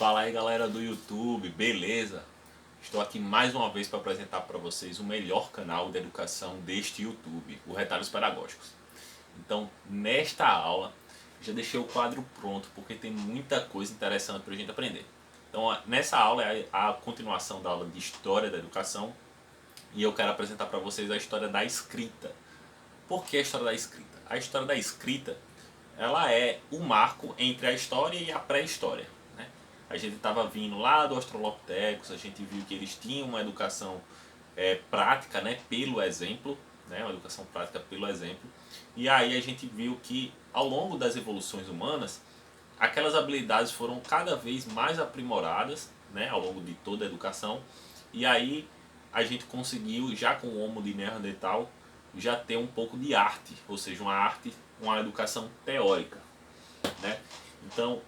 Fala aí galera do YouTube, beleza? Estou aqui mais uma vez para apresentar para vocês o melhor canal de educação deste YouTube, o Retalhos Pedagógicos. Então, nesta aula, já deixei o quadro pronto porque tem muita coisa interessante para a gente aprender. Então, nessa aula é a continuação da aula de História da Educação e eu quero apresentar para vocês a história da escrita. Por que a história da escrita? A história da escrita, ela é o marco entre a história e a pré-história. A gente estava vindo lá do Australopithecus, a gente viu que eles tinham uma educação prática, né, pelo exemplo, né, uma educação prática pelo exemplo. E aí a gente viu que ao longo das evoluções humanas, aquelas habilidades foram cada vez mais aprimoradas, né, ao longo de toda a educação. E aí a gente conseguiu, já com o Homo de Neandertal, já ter um pouco de arte, ou seja, uma educação teórica, né? Então,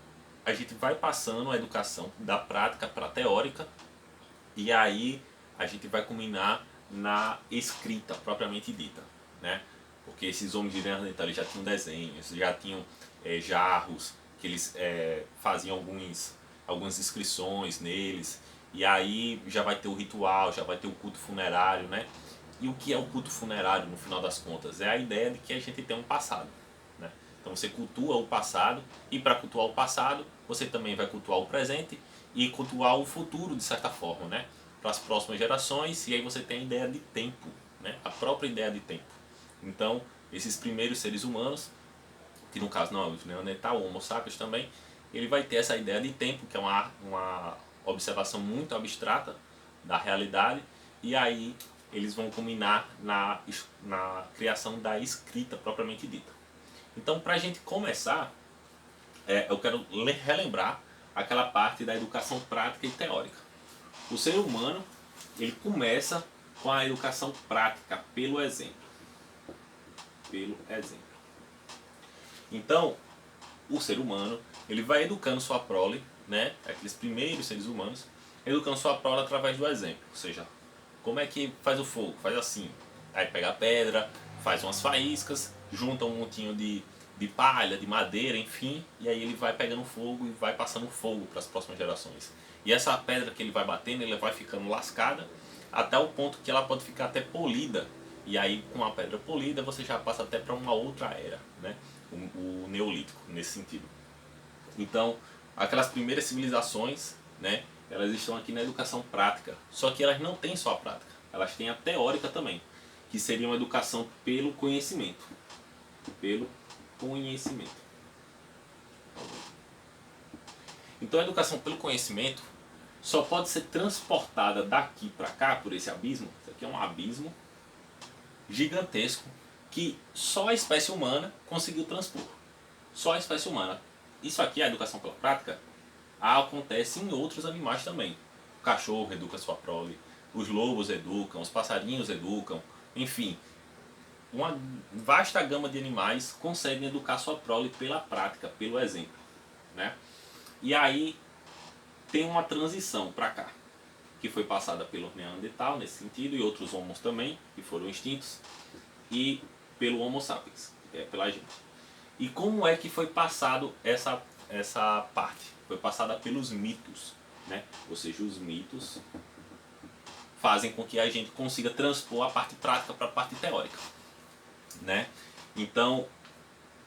a gente vai passando a educação da prática para a teórica e aí a gente vai culminar na escrita propriamente dita, né? Porque esses homens de Neandertal já tinham desenhos, já tinham jarros, que eles faziam algumas inscrições neles, e aí já vai ter o ritual, já vai ter o culto funerário, né? E o que é o culto funerário no final das contas? É a ideia de que a gente tem um passado, né? Então você cultua o passado, e para cultuar o passado, você também vai cultuar o presente e cultuar o futuro de certa forma, né? Para as próximas gerações, e aí você tem a ideia de tempo, né? A própria ideia de tempo. Então, esses primeiros seres humanos, que no caso não é o Neandertal, o Homo sapiens também, ele vai ter essa ideia de tempo, que é uma observação muito abstrata da realidade, e aí eles vão culminar na criação da escrita propriamente dita. Então, para a gente começar, eu quero relembrar aquela parte da educação prática e teórica. O ser humano, ele começa com a educação prática pelo exemplo. Pelo exemplo. Então, o ser humano, ele vai educando sua prole, né, aqueles primeiros seres humanos, educando sua prole através do exemplo. Ou seja, como é que faz o fogo? Faz assim. Aí pega a pedra, faz umas faíscas, junta um montinho de palha, de madeira, enfim, e aí ele vai pegando fogo e vai passando fogo para as próximas gerações. E essa pedra que ele vai batendo, ele vai ficando lascada até o ponto que ela pode ficar até polida. E aí, com a pedra polida, você já passa até para uma outra era, né? O Neolítico, nesse sentido. Então, aquelas primeiras civilizações, né, elas estão aqui na educação prática. Só que elas não têm só a prática, elas têm a teórica também, que seria uma educação pelo conhecimento. Pelo conhecimento. Então, a educação pelo conhecimento só pode ser transportada daqui para cá, por esse abismo. Isso aqui é um abismo gigantesco que só a espécie humana conseguiu transpor. Só a espécie humana. Isso aqui, a educação pela prática, acontece em outros animais também. O cachorro educa sua prole, os lobos educam, os passarinhos educam, enfim. Uma vasta gama de animais conseguem educar sua prole pela prática, pelo exemplo, né? E aí tem uma transição para cá, que foi passada pelo Neandertal nesse sentido, e outros homos também, que foram extintos, e pelo Homo sapiens, que é pela gente. E como é que foi passado essa parte? Foi passada pelos mitos, né? Ou seja, os mitos fazem com que a gente consiga transpor a parte prática para a parte teórica, né? Então,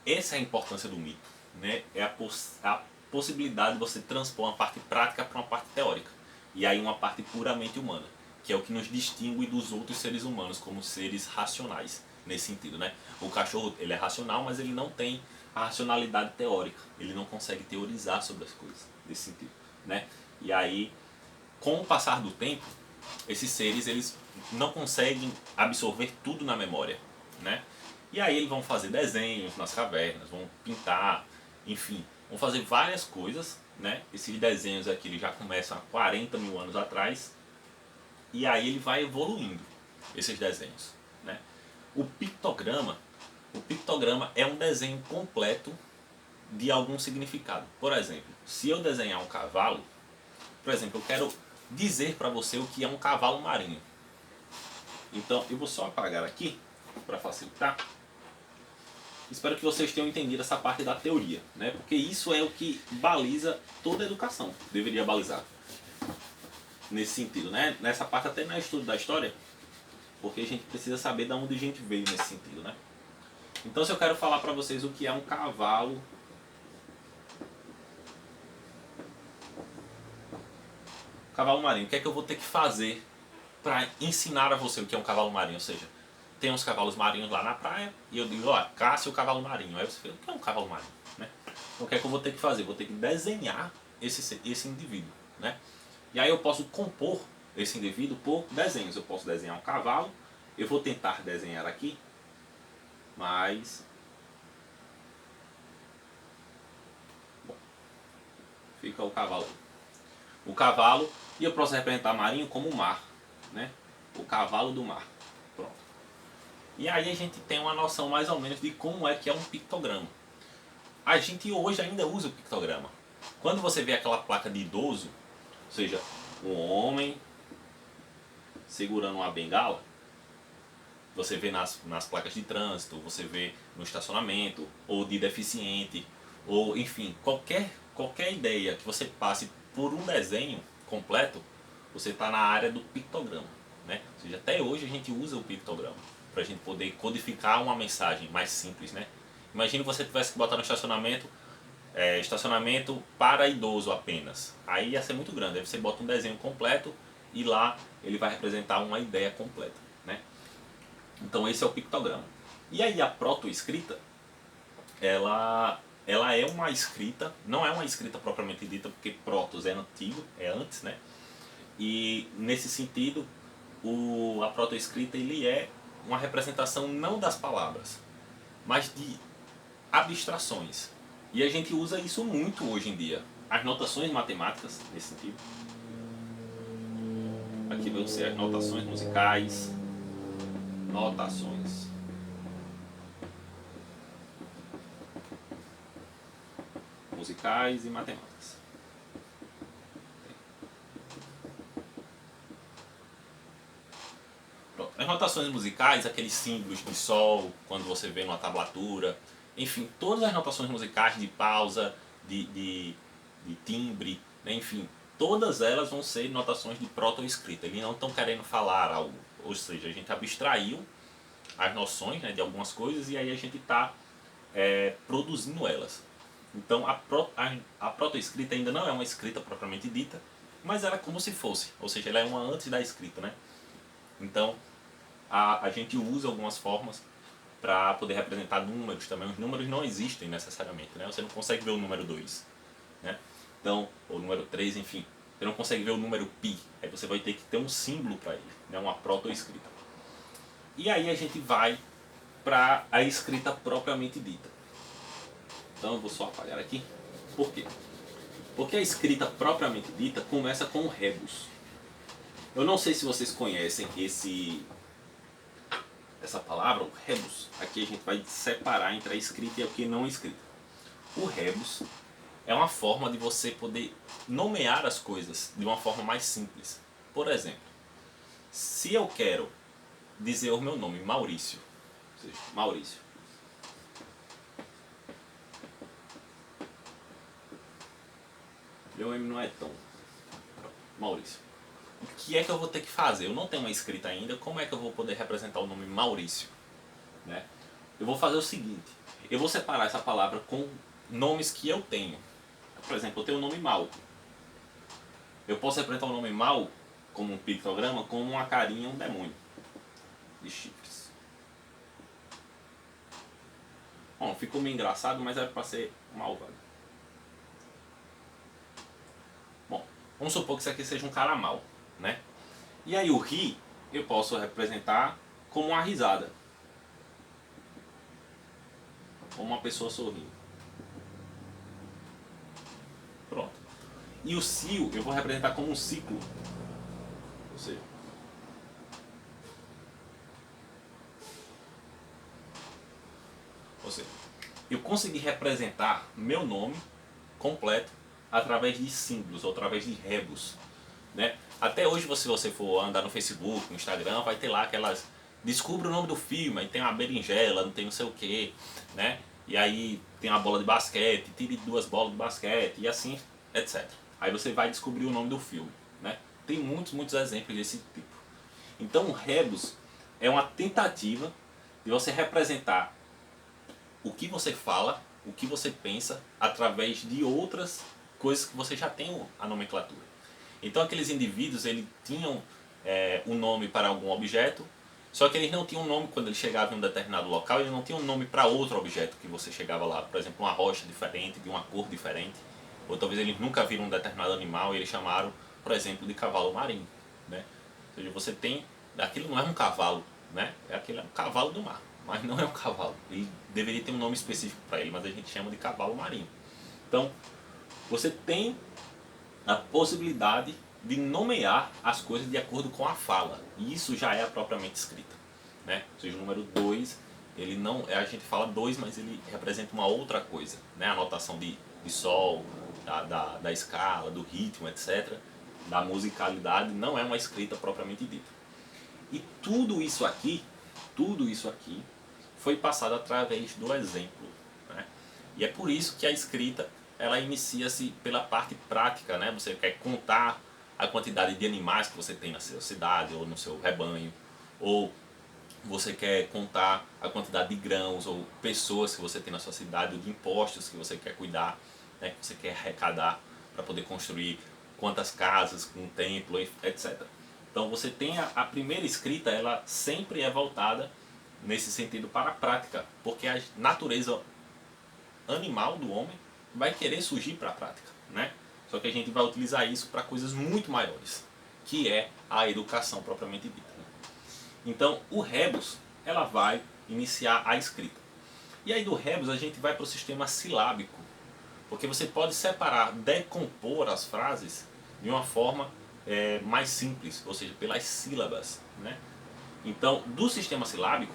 essa é a importância do mito, né? É a possibilidade de você transpor uma parte prática para uma parte teórica. E aí uma parte puramente humana, que é o que nos distingue dos outros seres humanos como seres racionais, nesse sentido, né? O cachorro, ele é racional, mas ele não tem a racionalidade teórica. Ele não consegue teorizar sobre as coisas, nesse sentido, né? E aí, com o passar do tempo, esses seres, eles não conseguem absorver tudo na memória, né? E aí eles vão fazer desenhos nas cavernas, vão pintar, enfim, vão fazer várias coisas, né? Esses desenhos aqui eles já começam há 40 mil anos atrás, e aí ele vai evoluindo, esses desenhos, né? O pictograma é um desenho completo de algum significado. Por exemplo, se eu desenhar um cavalo, por exemplo, eu quero dizer para você o que é um cavalo marinho. Então eu vou só apagar aqui, para facilitar. espero que vocês tenham entendido essa parte da teoria, né? Porque isso é o que baliza toda a educação, deveria balizar. Nesse sentido, né? Nessa parte até no estudo da história, porque a gente precisa saber de onde a gente veio nesse sentido, né? Então, se eu quero falar para vocês o que é um cavalo marinho, o que é que eu vou ter que fazer para ensinar a você o que é um cavalo marinho? Ou seja, tem uns cavalos marinhos lá na praia e eu digo, ó, caça o cavalo marinho. Aí você fala, o que é um cavalo marinho? Né? Então, o que é que eu vou ter que fazer? Vou ter que desenhar esse indivíduo, né? E aí eu posso compor esse indivíduo por desenhos. Eu posso desenhar um cavalo, eu vou tentar desenhar aqui, mas... Bom, fica o cavalo aí. O cavalo, e eu posso representar marinho como o mar, né? O cavalo do mar. Pronto. E aí a gente tem uma noção mais ou menos de como é que é um pictograma. A gente hoje ainda usa o pictograma. Quando você vê aquela placa de idoso, ou seja, um homem segurando uma bengala, você vê nas placas de trânsito, você vê no estacionamento, ou de deficiente, ou enfim, qualquer ideia que você passe por um desenho completo, você está na área do pictograma, né? Ou seja, até hoje a gente usa o pictograma para a gente poder codificar uma mensagem mais simples, né? Imagine você tivesse que botar no estacionamento, estacionamento para idoso apenas. Aí ia ser muito grande. Aí você bota um desenho completo e lá ele vai representar uma ideia completa, né? Então esse é o pictograma. E aí a protoescrita, ela é uma escrita, não é uma escrita propriamente dita, porque protos é antigo, é antes, né? E nesse sentido, a protoescrita ele é uma representação não das palavras, mas de abstrações. E a gente usa isso muito hoje em dia. As notações matemáticas, nesse sentido. Aqui vão ser as notações musicais. Notações musicais e matemáticas. Pronto. As notações musicais, aqueles símbolos de sol, quando você vê numa tablatura, enfim, todas as notações musicais de pausa, de timbre, né? Enfim, todas elas vão ser notações de protoescrita. Eles não estão querendo falar algo, ou seja, a gente abstraiu as noções, né, de algumas coisas e aí a gente está produzindo elas. Então a protoescrita ainda não é uma escrita propriamente dita, mas ela é como se fosse, ou seja, ela é uma antes da escrita, né? Então a gente usa algumas formas para poder representar números também. Os números não existem necessariamente, né? Você não consegue ver o número 2, né? Então, ou o número 3, enfim, você não consegue ver o número π, aí você vai ter que ter um símbolo para ele, né? Uma protoescrita. E aí a gente vai para a escrita propriamente dita. Então eu vou só apagar aqui. Por quê? Porque a escrita propriamente dita começa com o rebus. Eu não sei se vocês conhecem essa palavra, o rebus. Aqui a gente vai separar entre a escrita e o que não é escrita. O rebus é uma forma de você poder nomear as coisas de uma forma mais simples. Por exemplo, se eu quero dizer o meu nome, Maurício, ou seja, Maurício. Meu nome não é tão. Maurício. O que é que eu vou ter que fazer? Eu não tenho uma escrita ainda, como é que eu vou poder representar o nome Maurício? Né? Eu vou fazer o seguinte, eu vou separar essa palavra com nomes que eu tenho. Por exemplo, eu tenho o nome Mal. Eu posso representar o nome Mal como um pictograma, como uma carinha, um demônio de chifres. Bom, ficou meio engraçado, mas era para ser malvado. Bom, vamos supor que isso aqui seja um cara mau, né? E aí o ri eu posso representar como uma risada, como uma pessoa sorrindo. Pronto. E o cio eu vou representar como um ciclo, ou seja, eu consegui representar meu nome completo através de símbolos, ou através de rebus, né? Até hoje, se você for andar no Facebook, no Instagram, vai ter lá aquelas... Descubra o nome do filme, aí tem uma berinjela, não tem não sei o que, né? e aí tem uma bola de basquete, tire 2 bolas de basquete e assim, etc. Aí você vai descobrir o nome do filme, né? Tem muitos exemplos desse tipo. Então o rebus é uma tentativa de você representar o que você fala, o que você pensa, através de outras coisas que você já tem a nomenclatura. Então aqueles indivíduos, eles tinham um nome para algum objeto, só que eles não tinham um nome quando eles chegavam em um determinado local, eles não tinham um nome para outro objeto que você chegava lá. Por exemplo, uma rocha diferente, de uma cor diferente. Ou talvez eles nunca viram um determinado animal e eles chamaram, por exemplo, de cavalo marinho, né? Ou seja, você tem... Aquilo não é um cavalo, né? Aquilo é um cavalo do mar, mas não é um cavalo. Ele deveria ter um nome específico para ele, mas a gente chama de cavalo marinho. Então, você tem a possibilidade de nomear as coisas de acordo com a fala. E isso já é a propriamente escrita, né? Ou seja, o número 2, ele não, a gente fala 2, mas ele representa uma outra coisa, né? A notação de sol, da escala, do ritmo, etc. Da musicalidade, não é uma escrita propriamente dita. E tudo isso aqui foi passado através do exemplo, né? E é por isso que a escrita, ela inicia-se pela parte prática, né? Você quer contar a quantidade de animais que você tem na sua cidade ou no seu rebanho, ou você quer contar a quantidade de grãos ou pessoas que você tem na sua cidade, ou de impostos que você quer cuidar, né? Que você quer arrecadar para poder construir quantas casas, um templo, etc. Então você tem a primeira escrita, ela sempre é voltada nesse sentido para a prática, porque a natureza animal do homem vai querer surgir para a prática, né? Só que a gente vai utilizar isso para coisas muito maiores, que é a educação propriamente dita. Então o rebus, ela vai iniciar a escrita. E aí do rebus a gente vai para o sistema silábico, porque você pode separar, decompor as frases de uma forma mais simples, ou seja, pelas sílabas, né? Então do sistema silábico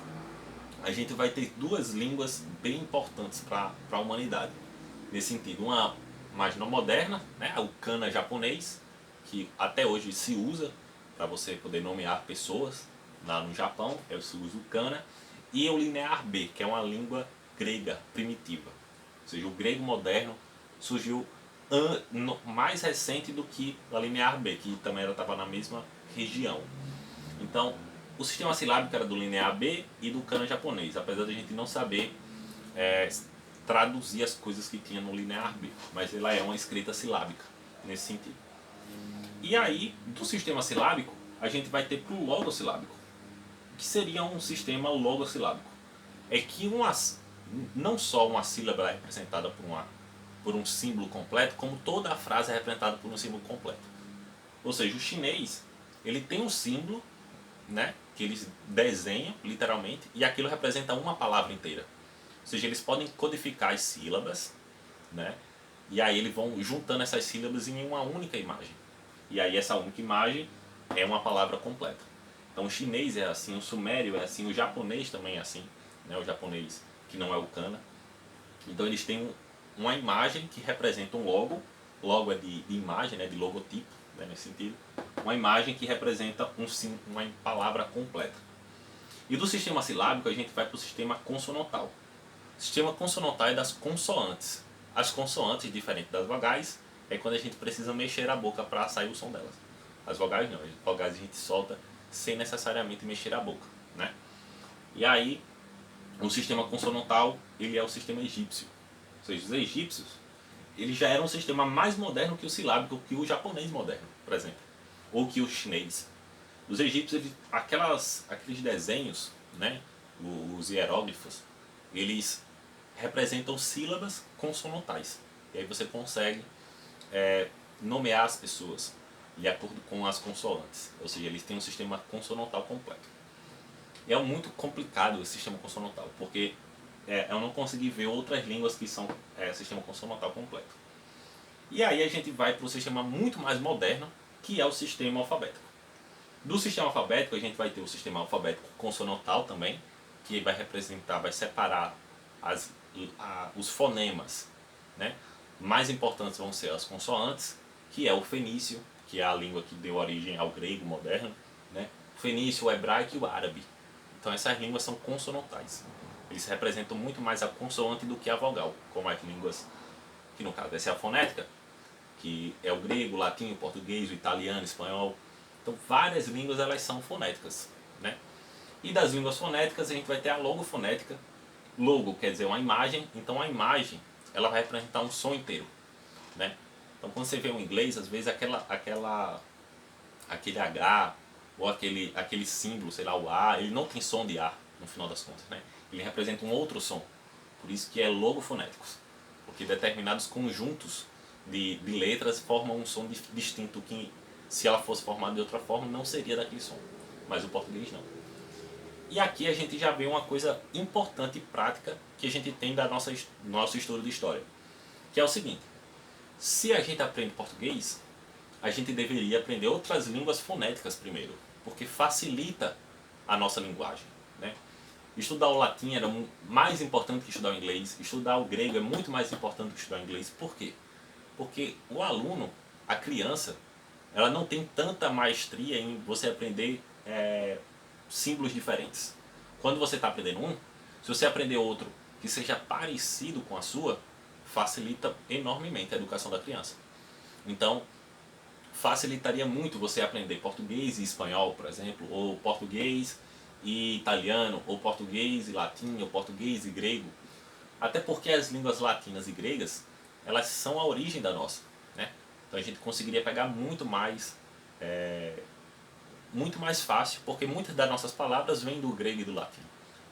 a gente vai ter 2 línguas bem importantes para a humanidade. Nesse sentido, uma mais moderna, né, o kana japonês, que até hoje se usa para você poder nomear pessoas lá no Japão, se usa o kana, e o linear B, que é uma língua grega primitiva. Ou seja, o grego moderno surgiu mais recente do que a linear B, que também estava na mesma região. Então, o sistema silábico era do linear B e do kana japonês, apesar de a gente não saber traduzir as coisas que tinha no linear B, mas ela é uma escrita silábica nesse sentido. E aí, do sistema silábico, a gente vai ter para o logossilábico, que seria um sistema logossilábico. É que não só uma sílaba é representada por um símbolo completo, como toda a frase é representada por um símbolo completo. Ou seja, o chinês, ele tem um símbolo, né, que eles desenham literalmente, e aquilo representa uma palavra inteira. Ou seja, eles podem codificar as sílabas, né, e aí eles vão juntando essas sílabas em uma única imagem. E aí essa única imagem é uma palavra completa. Então o chinês é assim, o sumério é assim, o japonês também é assim, né, o japonês que não é o kana. Então eles têm uma imagem que representa um logo é de imagem, né, de logotipo, né, nesse sentido, uma imagem que representa uma palavra completa. E do sistema silábico a gente vai para o sistema consonantal. O sistema consonantal é das consoantes. As consoantes, diferente das vogais, é quando a gente precisa mexer a boca para sair o som delas. As vogais não, as vogais a gente solta sem necessariamente mexer a boca, né? E aí, o sistema consonantal, ele é o sistema egípcio. Ou seja, os egípcios, eles já eram um sistema mais moderno que o silábico, que o japonês moderno, por exemplo, ou que o chinês. Os egípcios, aqueles desenhos, né, os hieróglifos, eles representam sílabas consonantais. E aí você consegue nomear as pessoas de acordo com as consoantes. Ou seja, eles têm um sistema consonantal completo. E é muito complicado esse sistema consonantal, porque eu não consegui ver outras línguas que são sistema consonantal completo. E aí a gente vai para o sistema muito mais moderno, que é o sistema alfabético. Do sistema alfabético a gente vai ter o sistema alfabético consonantal também, que vai separar os fonemas, né? Mais importantes vão ser as consoantes, que é o fenício, que é a língua que deu origem ao grego moderno, né? O fenício, o hebraico e o árabe. Então essas línguas são consonantais. Eles representam muito mais a consoante do que a vogal, como as línguas, que no caso essa é a fonética, que é o grego, o latim, o português, o italiano, o espanhol. Então várias línguas elas são fonéticas, né? E das línguas fonéticas a gente vai ter a logofonética. Logo quer dizer uma imagem, então a imagem ela vai representar um som inteiro, né? Então quando você vê um inglês, às vezes aquele H ou aquele símbolo, sei lá, o A, ele não tem som de A no final das contas, né? Ele representa um outro som. Por isso que é logofonéticos, porque determinados conjuntos de letras formam um som distinto que, se ela fosse formada de outra forma, não seria daquele som, mas o português não. E aqui a gente já vê uma coisa importante e prática que a gente tem do nosso estudo de história, que é o seguinte: se a gente aprende português, a gente deveria aprender outras línguas fonéticas primeiro, porque facilita a nossa linguagem, né? Estudar o latim era mais importante que estudar o inglês, estudar o grego é muito mais importante que estudar o inglês. Por quê? Porque o aluno, a criança, ela não tem tanta maestria em você aprender símbolos diferentes. Quando você está aprendendo um, se você aprender outro que seja parecido com a sua, facilita enormemente a educação da criança. Então, facilitaria muito você aprender português e espanhol, por exemplo, ou português e italiano, ou português e latim, ou português e grego. Até porque as línguas latinas e gregas, elas são a origem da nossa, né? Então a gente conseguiria pegar muito mais fácil, porque muitas das nossas palavras vêm do grego e do latim.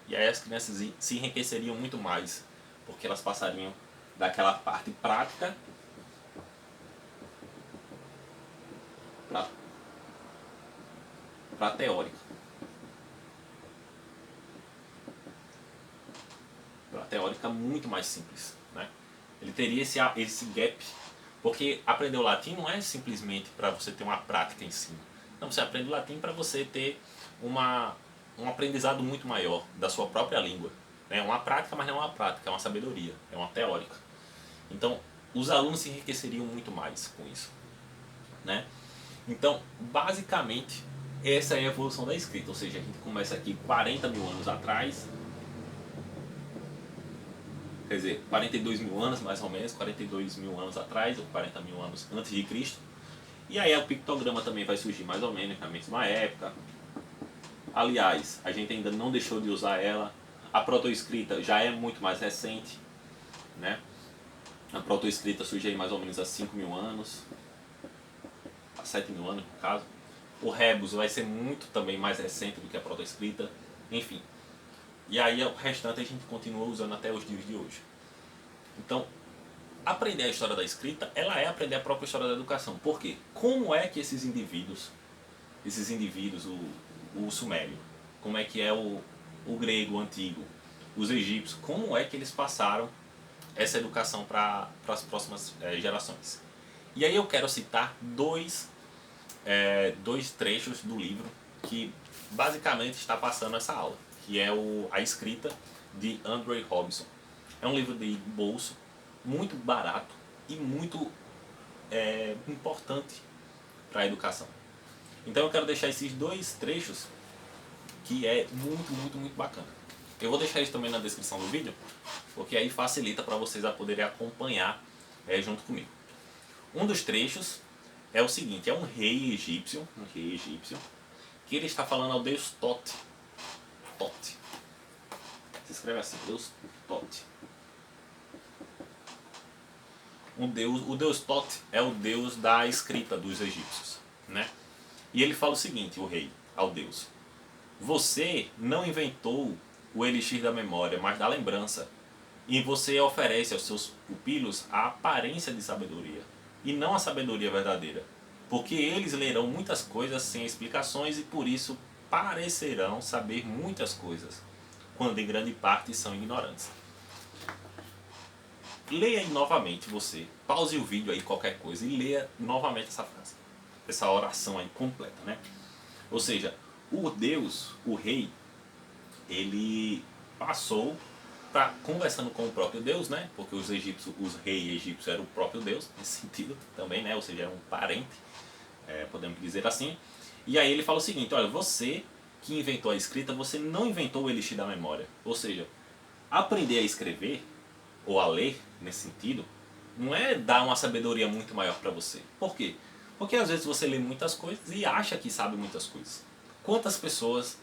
E aí as crianças se enriqueceriam muito mais, porque elas passariam daquela parte prática para a teórica. Para a teórica muito mais simples, né? Ele teria esse gap, porque aprender o latim não é simplesmente para você ter uma prática em si. Não, você aprende o latim para você ter um aprendizado muito maior da sua própria língua. É uma prática, mas não é uma prática, é uma sabedoria, é uma teórica. Então, os alunos se enriqueceriam muito mais com isso, né? Então, basicamente, essa é a evolução da escrita. Ou seja, a gente começa aqui 40 mil anos atrás, quer dizer, 42 mil anos mais ou menos, 42 mil anos atrás, ou 40 mil anos antes de Cristo. E aí o pictograma também vai surgir mais ou menos na mesma época. Aliás, a gente ainda não deixou de usar ela. A protoescrita já é muito mais recente, né? A protoescrita surgiu aí mais ou menos há 5 mil anos, há 7 mil anos no caso. O rebus vai ser muito também mais recente do que a protoescrita, enfim. E aí o restante a gente continua usando até os dias de hoje. Então, aprender a história da escrita, ela é aprender a própria história da educação. Por quê? Como é que esses indivíduos, o sumério, como é que é o grego antigo, os egípcios, como é que eles passaram essa educação para as próximas gerações. E aí eu quero citar dois trechos do livro que basicamente está passando essa aula, que é a escrita de Andrew Robinson. É um livro de bolso, muito barato e muito importante para a educação. Então eu quero deixar esses dois trechos que é muito, muito, muito bacana. Eu vou deixar isso também na descrição do vídeo, porque aí facilita para vocês a poderem acompanhar junto comigo. Um dos trechos é o seguinte: é um rei egípcio, que ele está falando ao deus Tote. Tote. Se escreve assim, deus Tote. O deus Tote é o deus da escrita dos egípcios, né? E ele fala o seguinte, o rei, ao deus: você não inventou o elixir da memória, mas da lembrança. E você oferece aos seus pupilos a aparência de sabedoria, e não a sabedoria verdadeira. Porque eles lerão muitas coisas sem explicações e por isso parecerão saber muitas coisas, quando em grande parte são ignorantes. Leia aí novamente você, pause o vídeo aí, qualquer coisa, e leia novamente essa frase, essa oração aí completa, né? Ou seja, o Deus, o rei, ele passou conversando com o próprio Deus, né? Porque os reis egípcios eram o próprio Deus, nesse sentido também, né? Ou seja, era um parente, podemos dizer assim. E aí ele fala o seguinte: olha, você que inventou a escrita, você não inventou o elixir da memória. Ou seja, aprender a escrever, ou a ler, nesse sentido, não é dar uma sabedoria muito maior para você. Por quê? Porque às vezes você lê muitas coisas e acha que sabe muitas coisas. Quantas pessoas,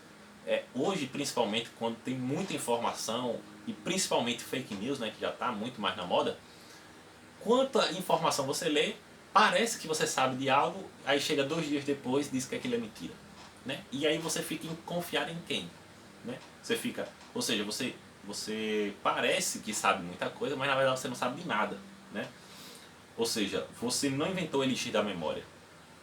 hoje principalmente, quando tem muita informação, e principalmente fake news, né, que já está muito mais na moda, quanta informação você lê, parece que você sabe de algo, aí chega 2 dias depois e diz que aquilo é mentira. Né? E aí você fica em confiar em quem? Né? Você fica, ou seja, você parece que sabe muita coisa, mas na verdade você não sabe de nada. Né? Ou seja, você não inventou o elixir da memória.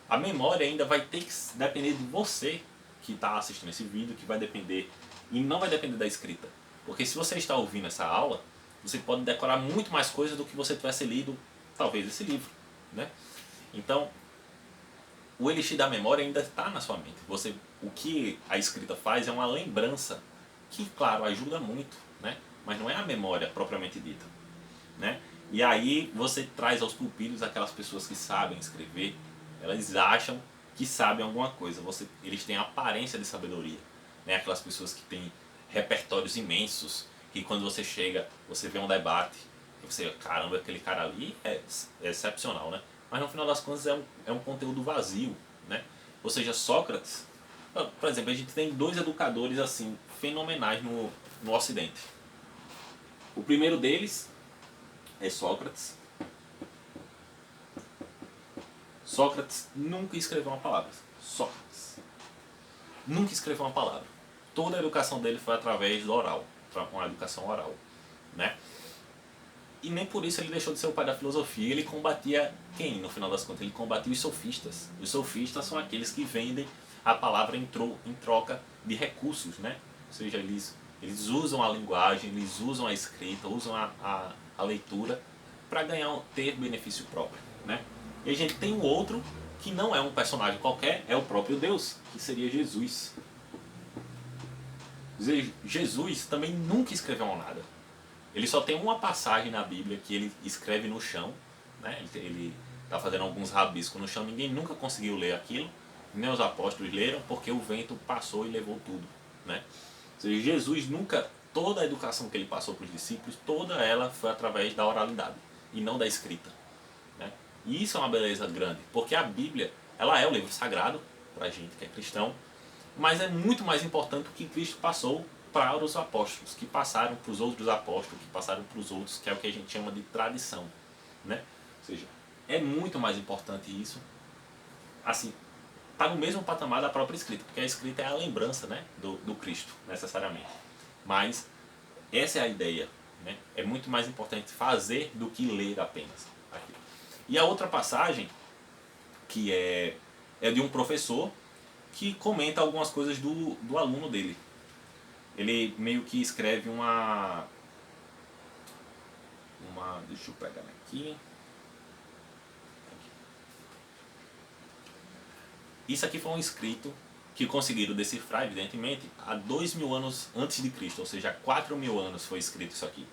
A memória ainda vai ter que depender de você que está assistindo esse vídeo, que vai depender, e não vai depender da escrita. Porque se você está ouvindo essa aula, você pode decorar muito mais coisas do que você tivesse lido, talvez, esse livro. Né? Então, o elixir da memória ainda está na sua mente. O que a escrita faz é uma lembrança, que, claro, ajuda muito, né? Mas não é a memória propriamente dita. Né? E aí você traz aos pupilhos aquelas pessoas que sabem escrever, elas acham que sabem alguma coisa, eles têm a aparência de sabedoria. Né? Aquelas pessoas que têm repertórios imensos, que quando você chega, você vê um debate, e você, caramba, aquele cara ali é excepcional, né? Mas no final das contas é um conteúdo vazio. Né? Ou seja, Sócrates, por exemplo, a gente tem 2 educadores assim fenomenais no Ocidente. O primeiro deles é Sócrates. Sócrates nunca escreveu uma palavra. Sócrates nunca escreveu uma palavra. Toda a educação dele foi através do oral, uma educação oral. Né? E nem por isso ele deixou de ser o pai da filosofia. Ele combatia quem, no final das contas? Ele combatia os sofistas. Os sofistas são aqueles que vendem a palavra em troca de recursos. Né? Ou seja, eles usam a linguagem, eles usam a escrita, usam a leitura para ter benefício próprio. Né? E a gente tem um outro que não é um personagem qualquer, é o próprio Deus, que seria Jesus. Jesus também nunca escreveu nada. Ele só tem uma passagem na Bíblia que ele escreve no chão. Né? Ele está fazendo alguns rabiscos no chão, ninguém nunca conseguiu ler aquilo, nem os apóstolos leram, porque o vento passou e levou tudo. Né? Ou seja, Jesus nunca, toda a educação que ele passou para os discípulos, toda ela foi através da oralidade e não da escrita. Né? E isso é uma beleza grande, porque a Bíblia, ela é o livro sagrado para a gente que é cristão, mas é muito mais importante o que Cristo passou para os apóstolos, que passaram para os outros apóstolos, que passaram para os outros, que é o que a gente chama de tradição. Né? Ou seja, é muito mais importante isso. Assim, está no mesmo patamar da própria escrita, porque a escrita é a lembrança, né, do Cristo, necessariamente. Mas essa é a ideia. Né? É muito mais importante fazer do que ler apenas aquilo. E a outra passagem, que é de um professor que comenta algumas coisas do aluno dele. Ele meio que escreve deixa eu pegar aqui. Isso aqui foi um escrito que conseguiram decifrar, evidentemente, há 2000 anos antes de Cristo, ou seja, há 4000 anos foi escrito isso aqui.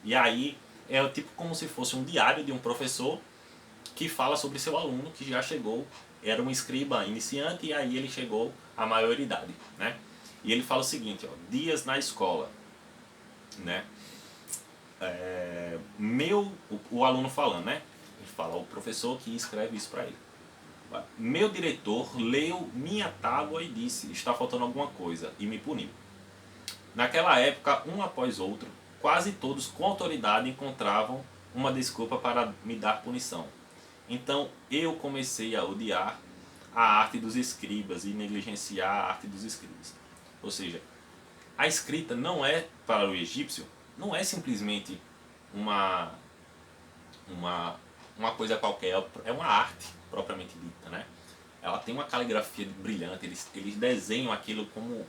E aí é tipo como se fosse um diário de um professor que fala sobre seu aluno que já chegou, era um escriba iniciante e aí ele chegou à maioridade. Né? E ele fala o seguinte, ó, dias na escola. Né? O aluno falando, né? Ele fala, o professor que escreve isso para ele. Meu diretor leu minha tábua e disse, está faltando alguma coisa, e me puniu. Naquela época, um após outro, quase todos com autoridade encontravam uma desculpa para me dar punição. Então eu comecei a odiar a arte dos escribas e negligenciar a arte dos escribas. Ou seja, a escrita não é, para o egípcio, não é simplesmente uma coisa qualquer, é uma arte propriamente dita. Né? Ela tem uma caligrafia brilhante, eles desenham aquilo como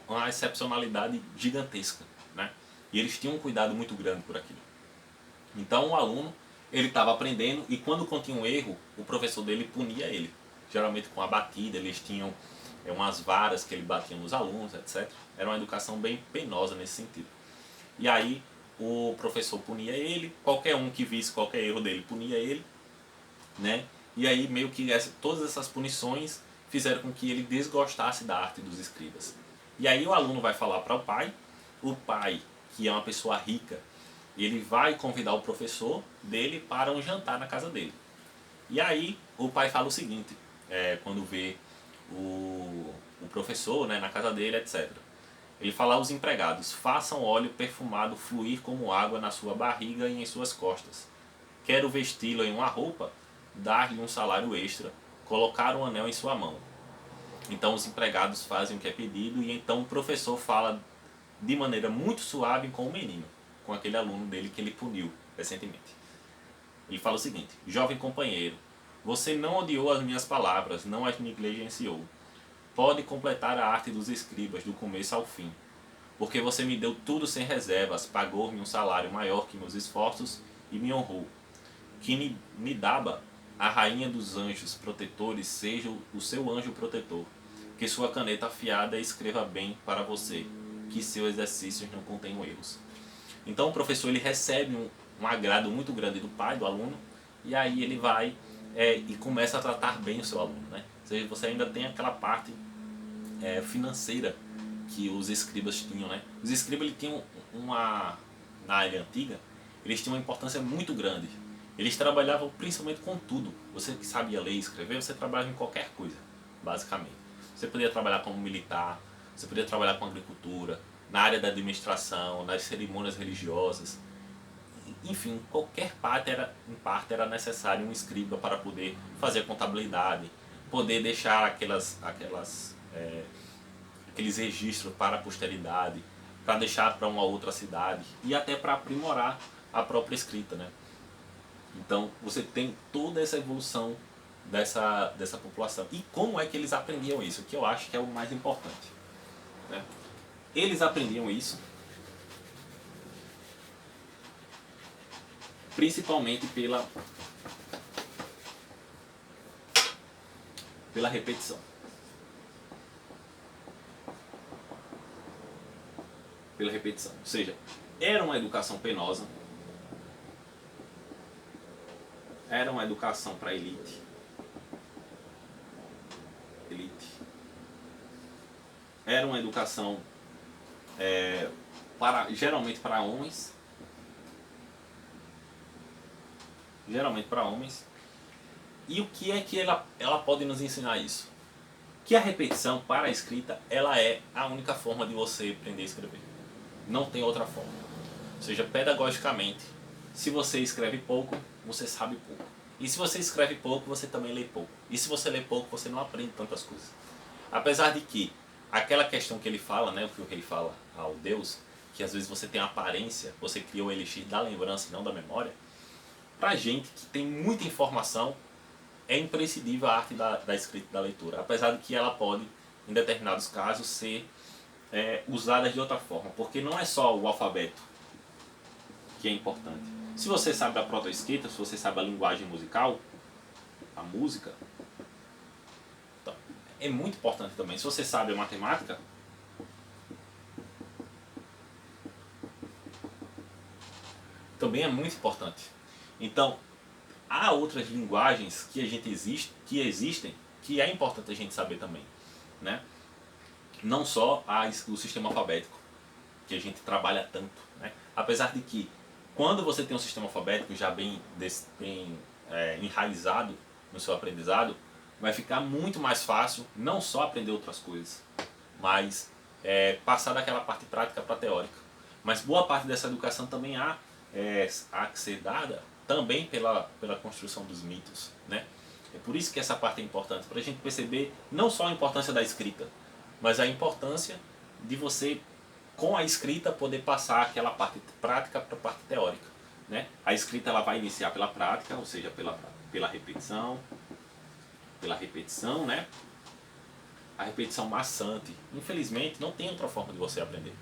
uma excepcionalidade gigantesca. Né? E eles tinham um cuidado muito grande por aquilo. Então o aluno, ele estava aprendendo e quando continha um erro, o professor dele punia ele. Geralmente com a batida, eles tinham umas varas que ele batia nos alunos, etc. Era uma educação bem penosa nesse sentido. E aí o professor punia ele, qualquer um que visse qualquer erro dele punia ele. Né? E aí meio que todas essas punições fizeram com que ele desgostasse da arte dos escribas. E aí o aluno vai falar para o pai que é uma pessoa rica, ele vai convidar o professor dele para um jantar na casa dele. E aí o pai fala o seguinte, quando vê o professor, né, na casa dele, etc. Ele fala aos empregados: façam óleo perfumado fluir como água na sua barriga e em suas costas. Quero vesti-lo em uma roupa, dar-lhe um salário extra, colocar um anel em sua mão. Então os empregados fazem o que é pedido e então o professor fala de maneira muito suave com o menino, com aquele aluno dele que ele puniu recentemente. Ele fala o seguinte: jovem companheiro, você não odiou as minhas palavras, não as negligenciou. Pode completar a arte dos escribas do começo ao fim, porque você me deu tudo sem reservas, pagou-me um salário maior que meus esforços e me honrou. Que Nidaba, a rainha dos anjos protetores, seja o seu anjo protetor. Que sua caneta afiada escreva bem para você, que seus exercícios não contenham erros. Então o professor ele recebe um agrado muito grande do pai, do aluno, e aí ele vai e começa a tratar bem o seu aluno, né? Ou seja, você ainda tem aquela parte financeira que os escribas tinham, né? Os escribas eles tinham na área antiga, eles tinham uma importância muito grande. Eles trabalhavam principalmente com tudo. Você que sabia ler e escrever, você trabalhava em qualquer coisa, basicamente. Você podia trabalhar como militar, você podia trabalhar com agricultura, na área da administração, nas cerimônias religiosas. Enfim, qualquer parte era necessário um escriba para poder fazer a contabilidade, poder deixar aqueles registros para a posteridade, para deixar para uma outra cidade e até para aprimorar a própria escrita, né? Então você tem toda essa evolução dessa população. E como é que eles aprendiam isso? Que eu acho que é o mais importante, né? Eles aprendiam isso principalmente pela repetição. Pela repetição. Ou seja, era uma educação penosa, era uma educação para elite. Era uma educação geralmente para homens. E o que é que ela pode nos ensinar isso? Que a repetição para a escrita ela é a única forma de você aprender a escrever. Não tem outra forma. Ou seja, pedagogicamente, se você escreve pouco, você sabe pouco. E se você escreve pouco, você também lê pouco. E se você lê pouco, você não aprende tantas coisas. Apesar de que aquela questão que ele fala, né, o que o rei fala ao Deus, que às vezes você tem a aparência, você cria o elixir da lembrança e não da memória, pra gente que tem muita informação, é imprescindível a arte da escrita e da leitura. Apesar de que ela pode, em determinados casos, ser usada de outra forma. Porque não é só o alfabeto que é importante. Se você sabe a protoescrita, se você sabe a linguagem musical, a música, então, é muito importante também. Se você sabe a matemática, também é muito importante. Então, há outras linguagens que existem que é importante a gente saber também, né? Não só o sistema alfabético, que a gente trabalha tanto, né? Apesar de que quando você tem um sistema alfabético já bem enraizado no seu aprendizado, vai ficar muito mais fácil não só aprender outras coisas, mas passar daquela parte prática para a teórica. Mas boa parte dessa educação também há que ser dada também pela construção dos mitos, né? É por isso que essa parte é importante, para a gente perceber não só a importância da escrita, mas a importância de você, com a escrita, poder passar aquela parte prática para a parte teórica, né? A escrita ela vai iniciar pela prática, ou seja, pela repetição, né? A repetição maçante. Infelizmente, não tem outra forma de você aprender.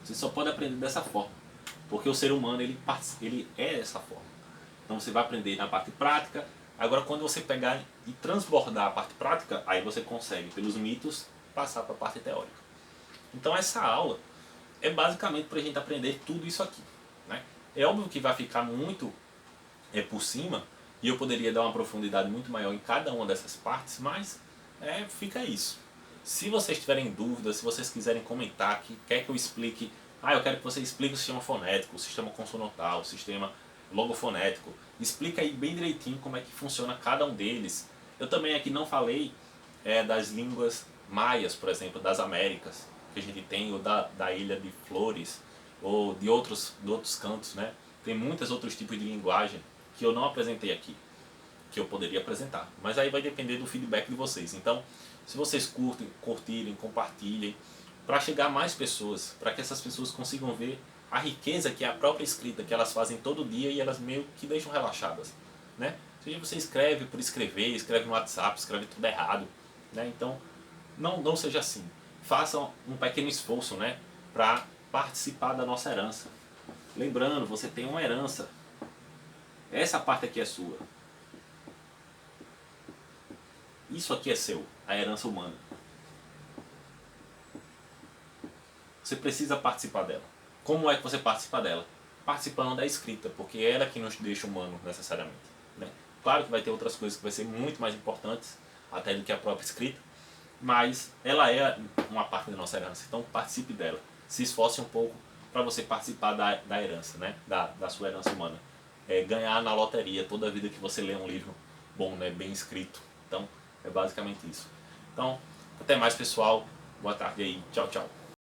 Você só pode aprender dessa forma, porque o ser humano ele é dessa forma. Então você vai aprender na parte prática. Agora quando você pegar e transbordar a parte prática, aí você consegue, pelos mitos, passar para a parte teórica. Então essa aula é basicamente para a gente aprender tudo isso aqui, né? É óbvio que vai ficar muito por cima, e eu poderia dar uma profundidade muito maior em cada uma dessas partes, mas fica isso. Se vocês tiverem dúvidas, se vocês quiserem comentar, que quer que eu explique Ah, eu quero que você explique o sistema fonético, o sistema consonantal, o sistema logofonético. Explica aí bem direitinho como é que funciona cada um deles. Eu também aqui não falei das línguas maias, por exemplo, das Américas, que a gente tem, ou da Ilha de Flores, ou de outros cantos, né? Tem muitos outros tipos de linguagem que eu não apresentei aqui, que eu poderia apresentar. Mas aí vai depender do feedback de vocês. Então, se vocês curtirem, compartilhem, para chegar a mais pessoas, para que essas pessoas consigam ver a riqueza que é a própria escrita, que elas fazem todo dia e elas meio que deixam relaxadas, né? Seja você escreve por escrever, escreve no WhatsApp, escreve tudo errado, né? Então, não seja assim. Façam um pequeno esforço, né, para participar da nossa herança. Lembrando, você tem uma herança. Essa parte aqui é sua. Isso aqui é seu, a herança humana. Você precisa participar dela. Como é que você participa dela? Participando da escrita, porque é ela que nos deixa humano necessariamente, né? Claro que vai ter outras coisas que vai ser muito mais importantes até do que a própria escrita, mas ela é uma parte da nossa herança, então participe dela. Se esforce um pouco para você participar da herança, né? da sua herança humana. Ganhar na loteria toda a vida que você lê um livro bom, né? Bem escrito. Então, é basicamente isso. Então, até mais pessoal. Boa tarde aí. Tchau, tchau.